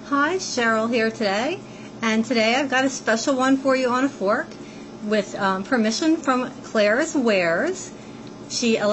Hi, Cheryl here today, and today I've got a special one for you on a fork with permission from Claire's Wares. She is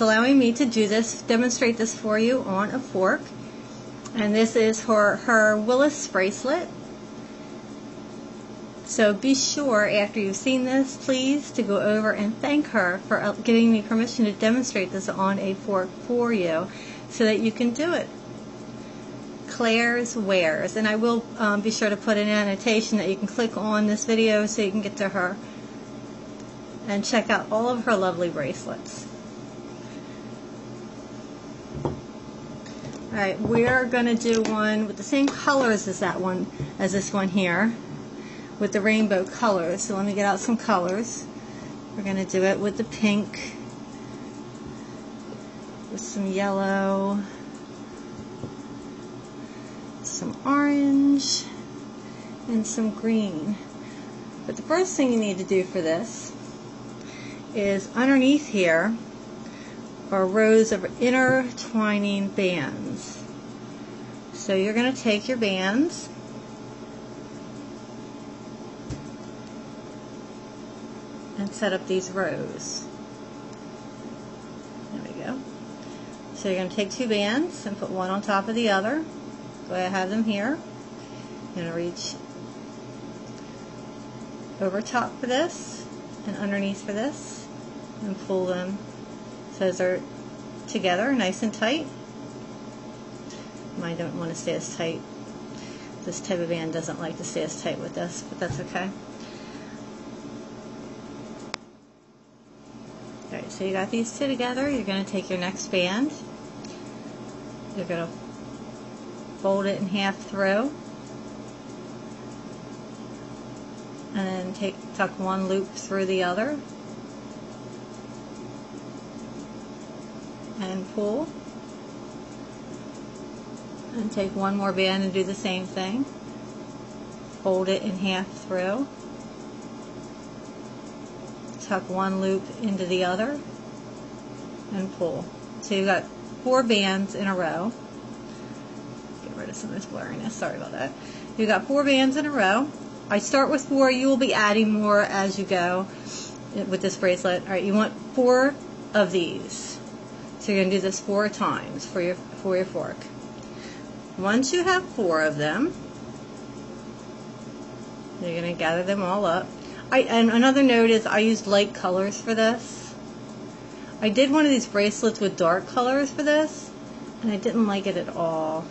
allowing me to do this, demonstrate this for you on a fork, and this is her Willis bracelet. So be sure, after you've seen this, please to go over and thank her for giving me permission to demonstrate this on a fork for you so that you can do it. Claire's Wares, and I will be sure to put an annotation that you can click on this video so you can get to her and check out all of her lovely bracelets. Alright, we are going to do one with the same colors as this one here, with the rainbow colors. So let me get out some colors. We're going to do it with the pink, with some yellow, some orange, and some green. But the first thing you need to do for this is underneath here are rows of intertwining bands. So you're going to take your bands and set up these rows. There we go. So you're going to take two bands and put one on top of the other. So I have them here. I'm going to reach over top for this and underneath for this and pull them so they're together nice and tight. Mine don't want to stay as tight. This type of band doesn't like to stay as tight with this, but that's okay. Alright, so you got these two together. You're going to take your next band. You're going to fold it in half through, and then tuck one loop through the other, and pull, and take one more band and do the same thing. Fold it in half through, tuck one loop into the other, and pull. So you've got 4 bands in a row. Rid of some of this blurriness, sorry about that. You've got 4 bands in a row. I start with 4, you will be adding more as you go with this bracelet. Alright, you want 4 of these. So you're going to do this 4 times for your fork. Once you have 4 of them, you're going to gather them all up. And another note is I used light colors for this. I did one of these bracelets with dark colors for this, and I didn't like it at all.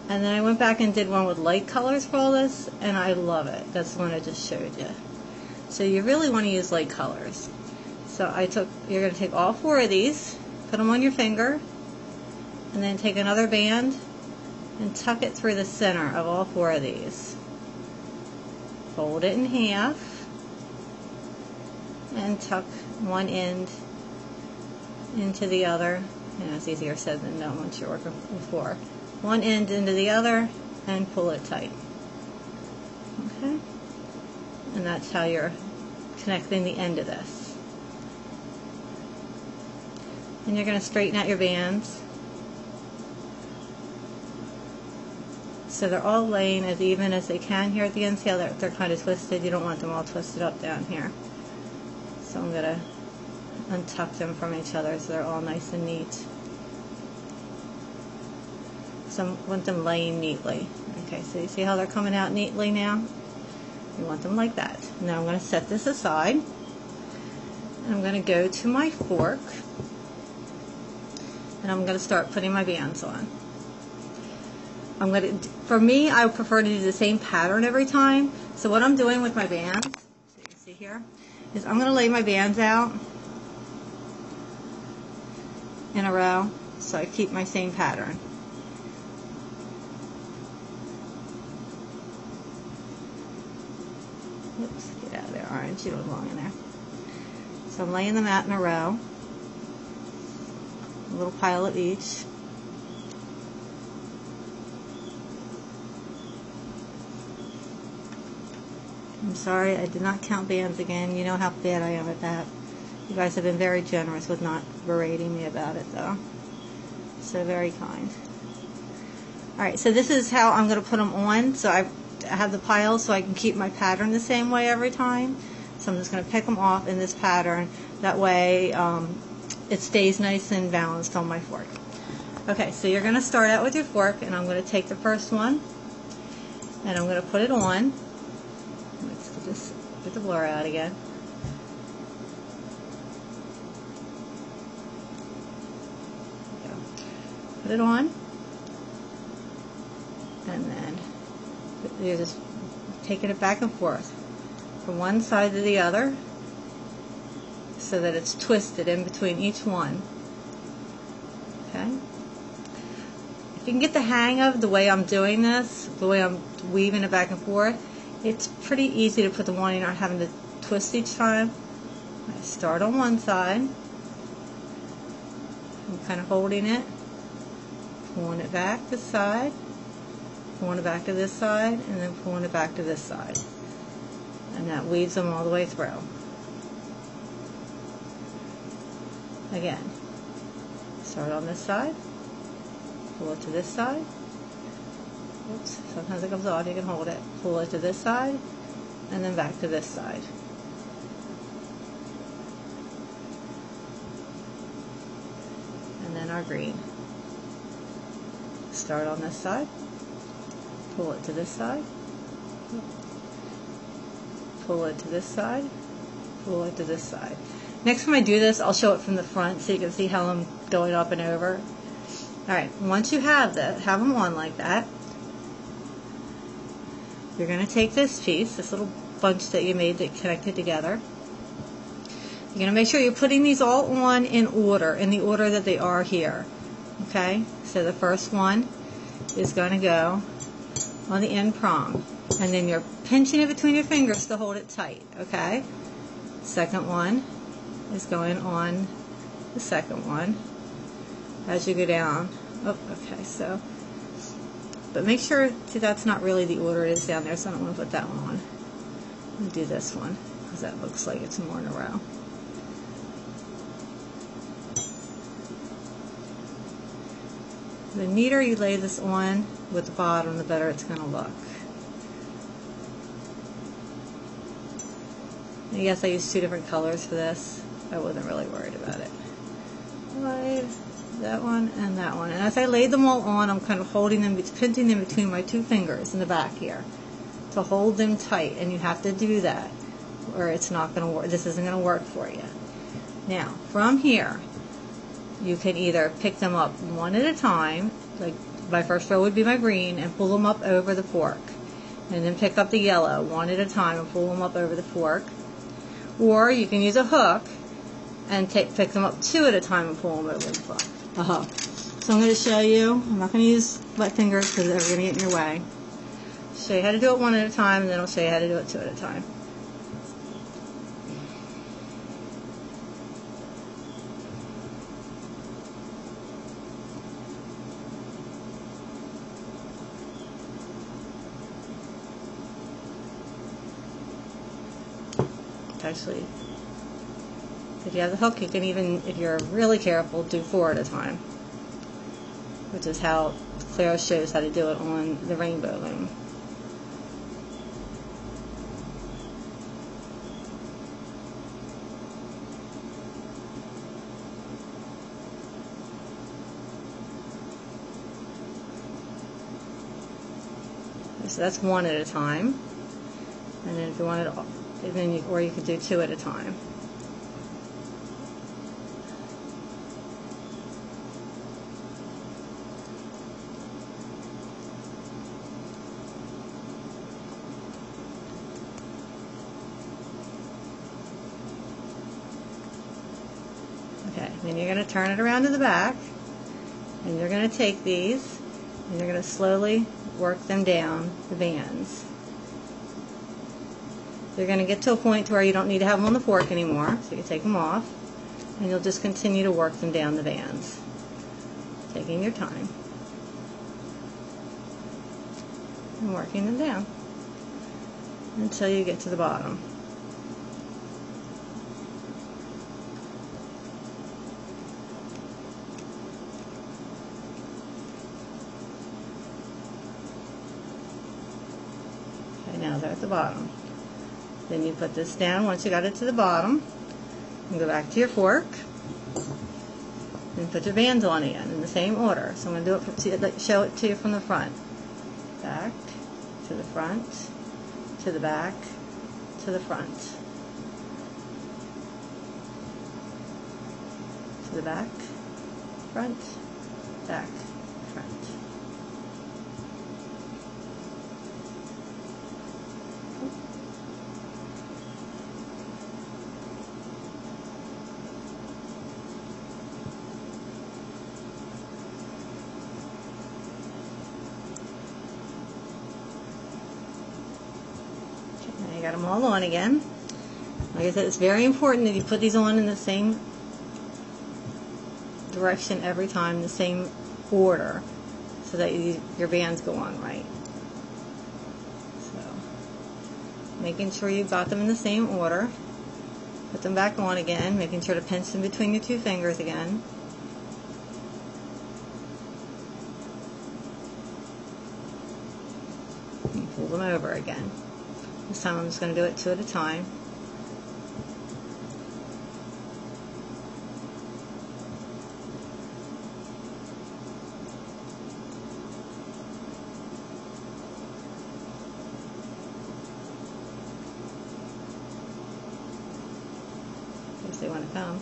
And then I went back and did one with light colors for all this, and I love it. That's the one I just showed you. So you really want to use light colors. So you're going to take all 4 of these, put them on your finger, and then take another band and tuck it through the center of all 4 of these. Fold it in half and tuck one end into the other. You know, it's easier said than done once you're working with 4. One end into the other and pull it tight. Okay? And that's how you're connecting the end of this. And you're going to straighten out your bands so they're all laying as even as they can here at the end. See how they're kind of twisted? You don't want them all twisted up down here. So I'm going to untuck them from each other so they're all nice and neat. So I want them laying neatly. Okay, so you see how they're coming out neatly now? You want them like that. Now I'm going to set this aside. And I'm going to go to my fork. And I'm going to start putting my bands on. For me, I prefer to do the same pattern every time. So what I'm doing with my bands, so you can see here, is I'm going to lay my bands out in a row so I keep my same pattern. Oops, get out of there, orange, you don't belong in there. So I'm laying them out in a row, a little pile of each. I'm sorry, I did not count bands again. You know how bad I am at that. You guys have been very generous with not berating me about it, though. So very kind. Alright, so this is how I'm going to put them on. So I have the piles so I can keep my pattern the same way every time. So I'm just going to pick them off in this pattern. That way it stays nice and balanced on my fork. Okay, so you're going to start out with your fork, and I'm going to take the first one and I'm going to put it on. Let's just get the blur out again. Put it on, and then you're just taking it back and forth from one side to the other so that it's twisted in between each one. Okay? If you can get the hang of the way I'm doing this, the way I'm weaving it back and forth, it's pretty easy to put them on. You're not having to twist each time. I start on one side. I'm kind of holding it, pulling it back this side, pulling it back to this side, and then pulling it back to this side. And that weaves them all the way through. Again, start on this side, pull it to this side. Oops, sometimes it comes off, you can hold it. Pull it to this side, and then back to this side. And then our green. Start on this side, pull it to this side, pull it to this side, pull it to this side. Next time I do this, I'll show it from the front so you can see how I'm going up and over. Alright, once you have them on like that, you're going to take this piece, this little bunch that you made that connected together. You're going to make sure you're putting these all on in the order that they are here. Okay, so the first one is going to go on the end prong, and then you're pinching it between your fingers to hold it tight. Okay, second one is going on the second one as you go down. Oh, okay, so, but make sure, see, that's not really the order it is down there, so I don't want to put that one on. I'm going to do this one because that looks like it's more in a row. The neater you lay this on with the bottom, the better it's going to look. And yes, I used two different colors for this. I wasn't really worried about it. That one and that one. And as I laid them all on, I'm kind of holding them, pinching them between my two fingers in the back here to hold them tight. And you have to do that, or it's not going to work. This isn't going to work for you. Now, from here, you can either pick them up one at a time, like my first row would be my green, and pull them up over the fork. And then pick up the yellow one at a time and pull them up over the fork. Or you can use a hook and pick them up two at a time and pull them over the fork. A hook. So I'm going to show you, I'm not going to use wet fingers because they're going to get in your way. Show you how to do it one at a time, and then I'll show you how to do it two at a time. Actually, if you have the hook, you can even, if you're really careful, do 4 at a time, which is how Claire shows how to do it on the rainbow loom. So that's 1 at a time, and then if you wanted, or you could do 2 at a time. Okay, then you're going to turn it around to the back, and you're going to take these, and you're going to slowly work them down the bands. You're going to get to a point to where you don't need to have them on the fork anymore, so you can take them off, and you'll just continue to work them down the bands, taking your time and working them down until you get to the bottom. Now they're at the bottom. Then you put this down once you got it to the bottom, and go back to your fork, and put your bands on again in the same order. So I'm going to do it, show it to you from the front. Back, to the front, to the back, to the front, to the back, front, back, front. Now you got them all on again. Like I said, it's very important that you put these on in the same direction every time, the same order, so that your bands go on right. So, making sure you've got them in the same order. Put them back on again, making sure to pinch them between your two fingers again. And pull them over again. This time I'm just going to do it 2 at a time. If they want to come.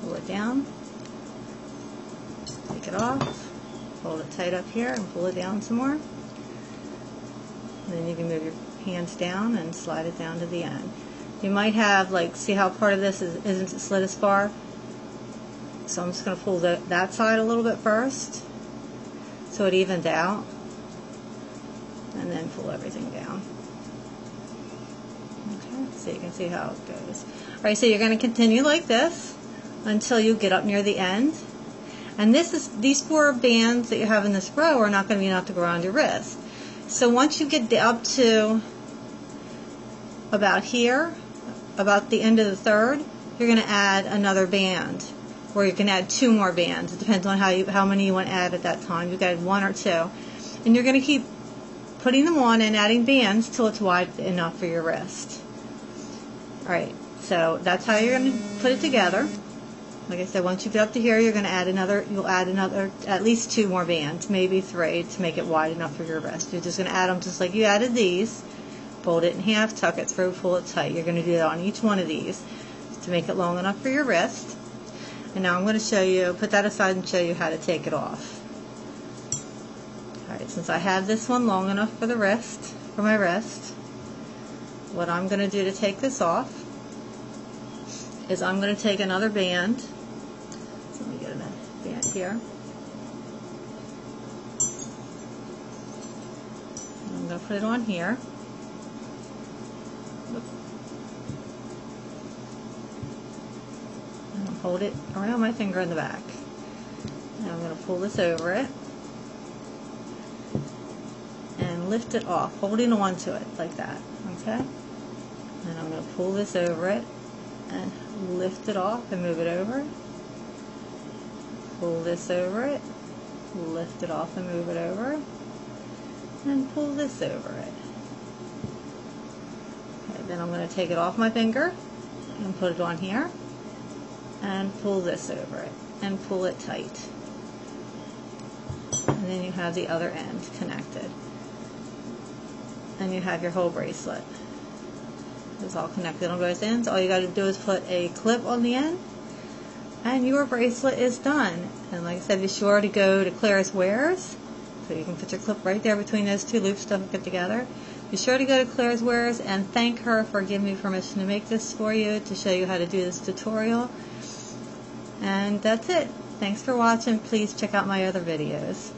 Pull it down, take it off, hold it tight up here and pull it down some more. And then you can move your hands down and slide it down to the end. You might have, like, see how part of this isn't slid as far? So I'm just going to pull that side a little bit first so it evens out, and then pull everything down. Okay, so you can see how it goes. Alright, so you're going to continue like this until you get up near the end. And these 4 bands that you have in this row are not going to be enough to go around your wrist. So once you get up to about here, about the end of the third, you're going to add another band, or you can add 2 more bands. It depends on how many you want to add at that time. You can add 1 or 2, and you're going to keep putting them on and adding bands till it's wide enough for your wrist. All right, so that's how you're going to put it together. Like I said, once you get up to here, you're going to add another. You'll add another, at least 2 more bands, maybe 3, to make it wide enough for your wrist. You're just going to add them just like you added these. Fold it in half, tuck it through, pull it tight. You're going to do that on each one of these to make it long enough for your wrist. And now I'm going to show you, put that aside and show you how to take it off. Alright, since I have this one long enough for the wrist, for my wrist, what I'm going to do to take this off is I'm going to take another band. So let me get a band here. And I'm going to put it on here. And I'll hold it around my finger in the back. Now I'm going to pull this over it and lift it off, holding on to it like that. Okay? And I'm going to pull this over it and lift it off and move it over. Pull this over it, lift it off and move it over, and pull this over it. Okay, then I'm going to take it off my finger and put it on here and pull this over it and pull it tight. And then you have the other end connected. And you have your whole bracelet. It's all connected on both ends. All you got to do is put a clip on the end, and your bracelet is done. And like I said, be sure to go to Claire's Wares, so you can put your clip right there between those 2 loops to hook it together. Be sure to go to Claire's Wares and thank her for giving me permission to make this for you, to show you how to do this tutorial. And that's it. Thanks for watching. Please check out my other videos.